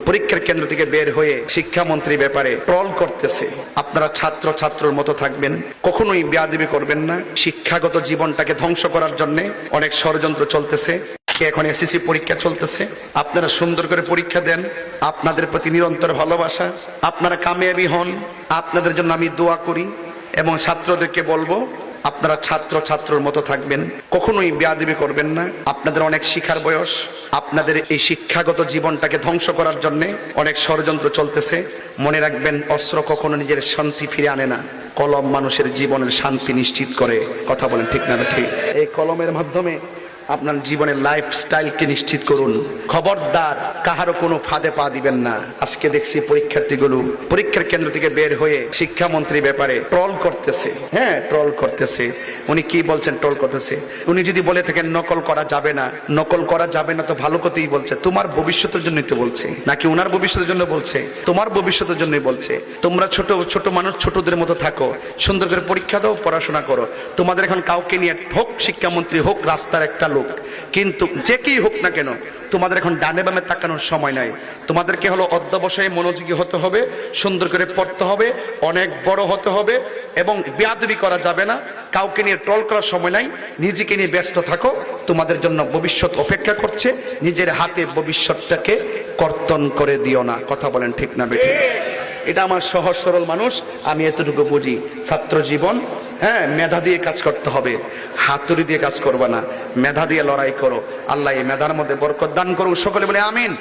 পরীক্ষার কেন্দ্র থেকে বের হয়ে শিক্ষামন্ত্রী ব্যাপারে ট্রল করতেছে। আপনারা ছাত্রর মতো থাকবেন, কখনোই বেয়াদবি করবেন না। শিক্ষাগত জীবনটাকে ধ্বংস করার জন্য অনেক ষড়যন্ত্র চলতেছে। এখন এসএসসি পরীক্ষা চলতেছে, আপনারা সুন্দর করে পরীক্ষা দেন। আপনাদের প্রতি নিরন্তর ভালোবাসা, আপনারা কামিয়াবি হন, আপনাদের জন্য আমি দোয়া করি। এবং ছাত্রদেরকে বলবো, আপনারা ছাত্রর মতো থাকবেন, কখনোই বেয়াদবি করবেন না। আপনাদের অনেক শিখার বয়স, আপনাদের এই শিক্ষাগত জীবনটাকে ধ্বংস করার জন্য অনেক ষড়যন্ত্র চলতেছে। মনে রাখবেন, অস্ত্র কখনো নিজের শান্তি ফিরে আনে না, কলম মানুষের জীবনের শান্তি নিশ্চিত করে। কথা বলেন ঠিক না ঠিক? এই কলমের মাধ্যমে আপনার জীবনের লাইফস্টাইলকে নিশ্চিত করুন। খবরদার কাহারও কোনো ফাঁদে পা দিবেন না। আজকে দেখছি পরীক্ষার্থীগুলো পরীক্ষার কেন্দ্র থেকে বের হয়ে শিক্ষামন্ত্রী ব্যাপারে ট্রল করতেছে। হ্যাঁ, ট্রল করতেছে। উনি কি বলছেন ট্রল করতেছে? উনি যদি বলে থাকেন নকল করা যাবে না, নকল করা যাবে না, তো ভালো কথাই বলছে। তোমার ভবিষ্যতের জন্যই তো বলছে, নাকি উনার ভবিষ্যতের জন্য বলছে? তোমার ভবিষ্যতের জন্যই বলছে। তোমরা ছোট মানুষ ছোটদের মতো থাকো, সুন্দর করে পরীক্ষা দাও, পড়াশোনা করো। তোমাদের এখন কাউকে নিয়ে হোক শিক্ষামন্ত্রী, হোক রাস্তার একটা লোক, কিন্তু যে কি হোক না কেন, তোমাদের এখন ডানে বামে তাকানোর সময় নাই। তোমাদেরকে হলো অধ্যবসায়ে মনোযোগী হতে হবে, সুন্দর করে পড়তে হবে, অনেক বড় হতে হবে, এবং বেয়াদবি করা যাবে না। কাউকে নিয়ে ট্রল করার সময় নাই, নিজেকে নিয়ে ব্যস্ত থাকো। তোমাদের জন্য ভবিষ্যৎ অপেক্ষা করছে, নিজের হাতে ভবিষ্যৎটাকে কর্তন করে দিও না। কথা বলেন ঠিক না বেঠিক? এটা আমার সহজ সরল মানুষ, আমি এতটুকু বুঝি। ছাত্র জীবন, হ্যাঁ, মেধা দিয়ে কাজ করতে হবে, হাতুড়ি দিয়ে কাজ করবে না। মেধা দিয়ে লড়াই করো। আল্লাহ এই মেধার মধ্যে বরকত দান করুক। সকলে বলে আমিন।